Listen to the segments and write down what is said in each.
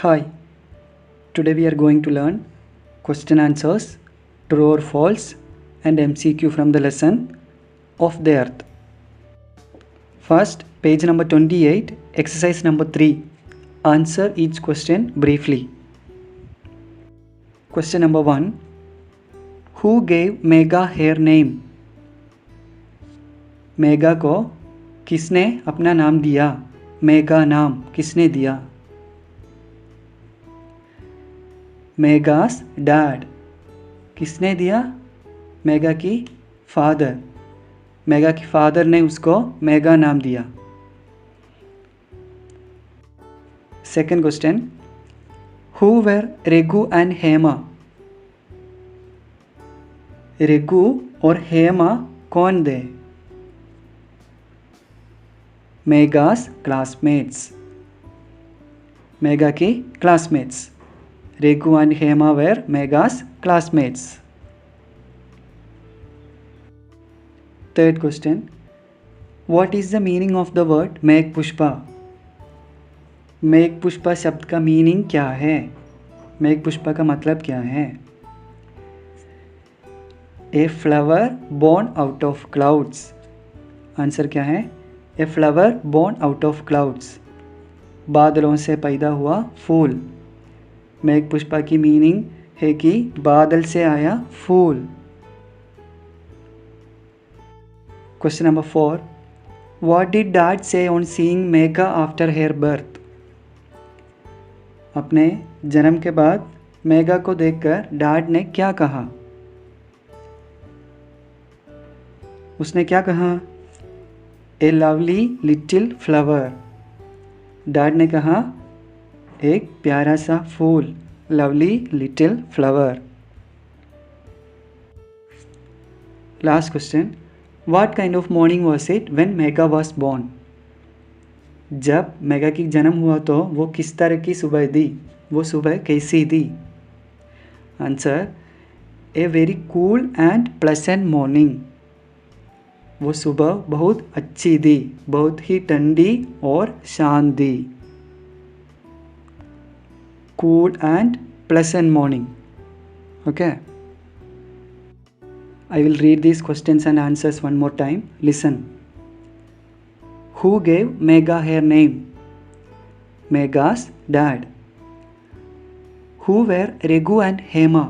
Hi, today we are going to learn question answers, true or false, and MCQ from the lesson of the earth. First, page number 28, exercise number 3. Answer each question briefly. Question number 1. Who gave Megha her name? Megha को किसने अपना नाम दिया? मेघा नाम किसने दिया? मेघास dad किसने दिया? मेघा की फादर। मेघा की फादर ने उसको मेघा नाम दिया। Second question, who were रेगु and Hema? रेगु और हेमा कौन थे? मेघास क्लासमेट्स। मेघा की classmates. रेगु and Hema were Megha's classmates. Third question. What is the meaning of the word Megh Pushpa? मेघ पुष्पा शब्द का मीनिंग क्या है? मेघ पुष्पा का मतलब क्या है? A flower born out of clouds. Answer क्या है? A flower born out of clouds. बादलों से पैदा हुआ फूल। मेघ पुष्पा की मीनिंग है कि बादल से आया फूल। Question number 4. What did dad say on seeing Megha after her birth? अपने जन्म के बाद मेघा को देखकर डैड ने क्या कहा? उसने क्या कहा? A lovely little flower. Dad ने कहा एक प्यारा सा फूल, lovely little flower. Last question, what kind of morning was it when Megha was born? जब मेघा की जन्म हुआ तो वो किस तरह की सुबह दी? वो सुबह कैसी थी? Answer, a very cool and pleasant morning. वो सुबह बहुत अच्छी थी, बहुत ही ठंडी और शांत थी। Cool and pleasant morning. Okay. I will read these questions and answers one more time. Listen. Who gave Megha her name? Megha's dad. Who were Regu and Hema?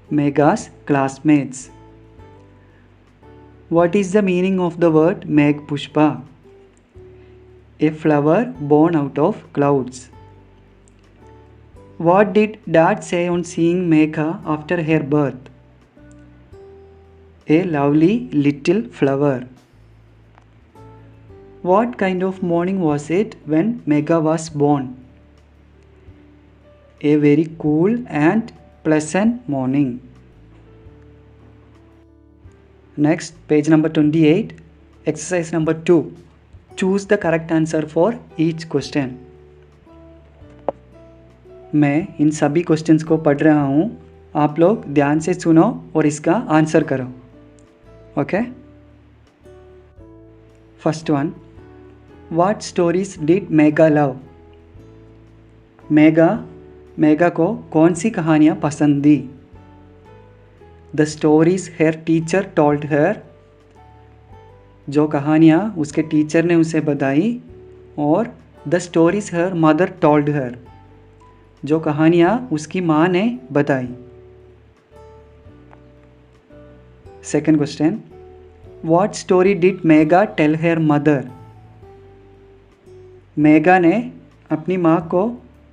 Megha's classmates. What is the meaning of the word Megh Pushpa? A flower born out of clouds. What did dad say on seeing Megha after her birth? A lovely little flower. What kind of morning was it when Megha was born? A very cool and pleasant morning. Next, page number 28, exercise number 2. Choose the correct answer for each question. मैं इन सभी questions को पढ़ रहा हूँ, आप लोग ध्यान से सुनो और इसका आंसर करो। Okay? First one, what stories did Megha love? Megha को कौन सी कहानियाँ पसंद थी? The stories her teacher told her. जो कहानियाँ उसके टीचर ने उसे बताई। और the stories her mother told her. जो कहानियाँ उसकी माँ ने बताई। Second question, what story did Megha tell her mother? Megha ने अपनी माँ को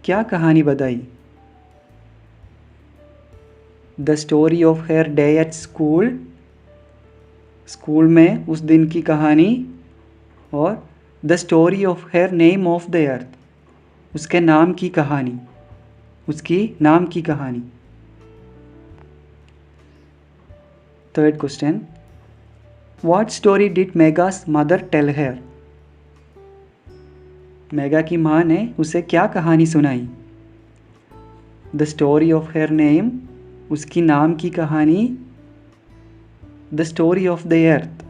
क्या कहानी बताई? The story of her day at school. School में उस दिन की कहानी। और the story of her name of the earth. उसके नाम की कहानी। उसकी नाम की कहानी। Third question, what story did Megha's mother tell her? Megha की माँ ने उसे क्या कहानी सुनाई? The story of her name. उसकी नाम की कहानी। The story of the earth.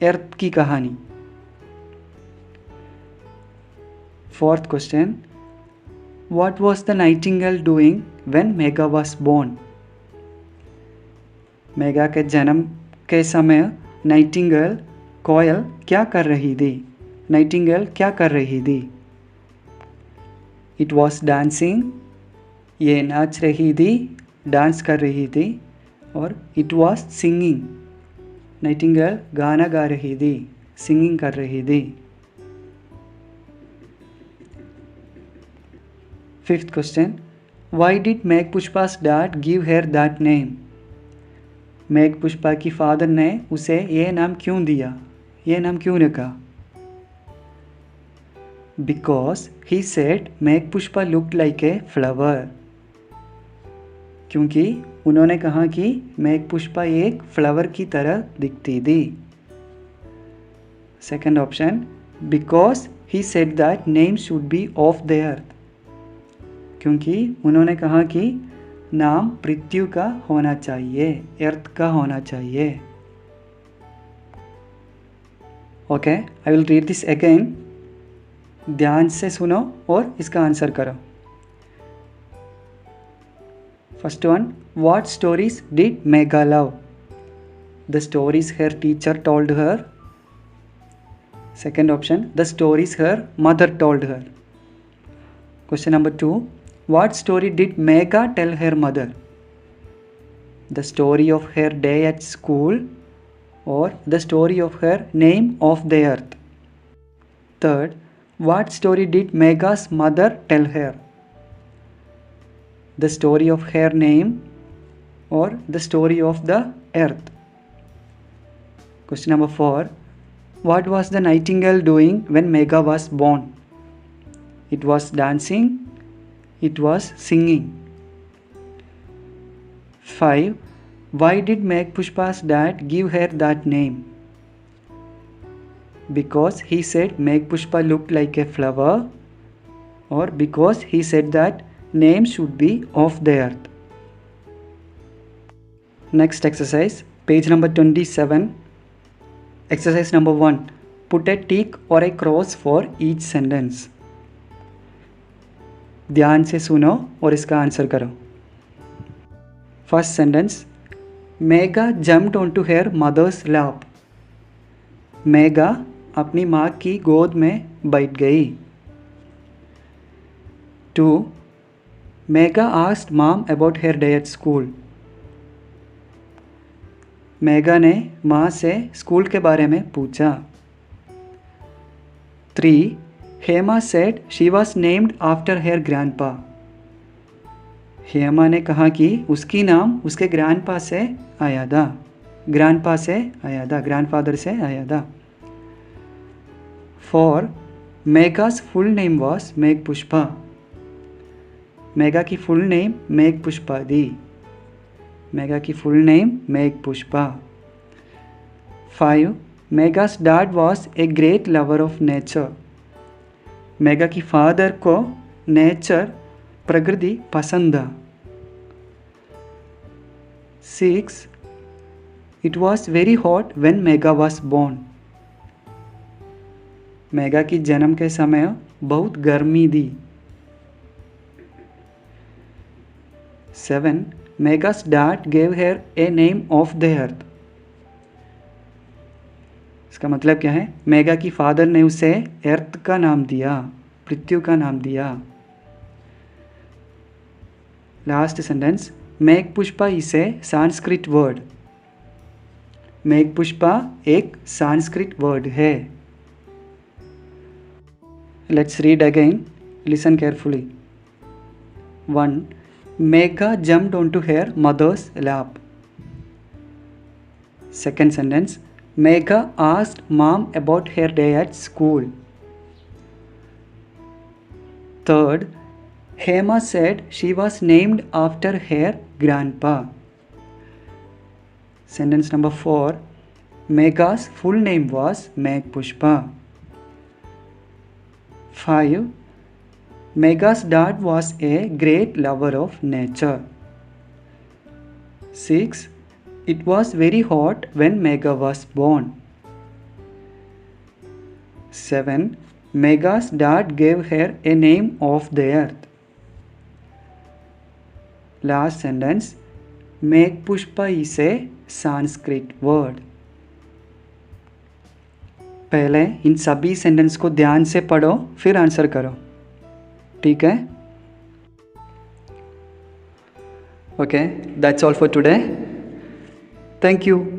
Earth की कहानी। Fourth question, What was the nightingale doing when Megha was born? Megha के जन्म के समय नाइटिंगेल कोयल क्या कर रही थी? नाइटिंगेल क्या कर रही थी? इट वॉज डांसिंग, ये नाच रही थी, डांस कर रही थी. और इट वॉज सिंगिंग, नाइटिंगेल गाना गा रही थी, सिंगिंग कर रही थी. फिफ्थ क्वेश्चन, वाई डिड मेघ पुष्पा's dad give her that name? मेघ पुष्पा की फादर ने उसे ये नाम क्यों दिया, ये नाम क्यों रखा? बिकॉज ही सेड मेघ Pushpa looked like a flower. क्योंकि उन्होंने कहा कि मेघ पुष्पा एक फ्लावर की तरह दिखती थी. Second option, because he said that name should be of the अर्थ. क्योंकि उन्होंने कहा कि नाम पृथ्वी का होना चाहिए, अर्थ का होना चाहिए. Okay, I will read this again. ध्यान से सुनो और इसका आंसर करो. First one, what stories did mega love? The stories her teacher told her. Second option, the stories her mother told her. Question number 2, what story did Megha tell her mother? The story of her day at school or the story of her name of the earth? Third, what story did Megha's mother tell her? The story of her name or the story of the earth? Question number 4, what was the nightingale doing when Megha was born? It was dancing, it was singing. 5, why did Megh Pushpa's dad give her that name? Because he said Megh Pushpa looked like a flower, or because he said that name should be of the earth. Next exercise, page number 27. Exercise number 1, put a tick or a cross for each sentence. ध्यान से सुनो और इसका answer करो. First sentence, Megha jumped onto her mother's lap. Megha अपनी माँ की गोद में बैठ गई. 2, Megha asked mom about her day at school. Megha ने माँ से स्कूल के बारे में पूछा. 3, Hema said she was named after her grandpa. Hema ने कहा कि उसकी नाम उसके ग्रैंडपा से आया था, ग्रैंडपा से आया था, ग्रैंडफादर से आया था. 4, मेगा's full name was Megh Pushpa. Megha की फुल नेम मेघ पुष्पा थी. मेगा की full name Megh Pushpa. 5, Megha's dad was a great lover of nature. Megha की फादर को नेचर, प्रकृति पसंद था. 6, it was very hot when Megha was born. Megha की जन्म के समय बहुत गर्मी थी. 7, मेगा's dad gave her a name of the earth. इसका मतलब क्या है? मेगा की फादर ने उसे अर्थ का नाम दिया, पृथ्वी का नाम दिया. Last sentence, Megh Pushpa is a Sanskrit word. Megh Pushpa एक संस्कृत वर्ड है. Let's read again, listen carefully. 1, Megha jumped onto her mother's lap. Second sentence, Megha asked mom about her day at school. Third, Hema said she was named after her grandpa. Sentence number 4, Megha's full name was Megh Pushpa. 5, Megha's dad was a great lover of nature. 6, it was very hot when Megha was born. 7, Megha's dad gave her a name of the earth. Last sentence, Megh Pushpa is a Sanskrit word. पहले इन सभी sentence को ध्यान से पढ़ो, फिर answer करो, ठीक है? Okay, that's all for today. Thank you.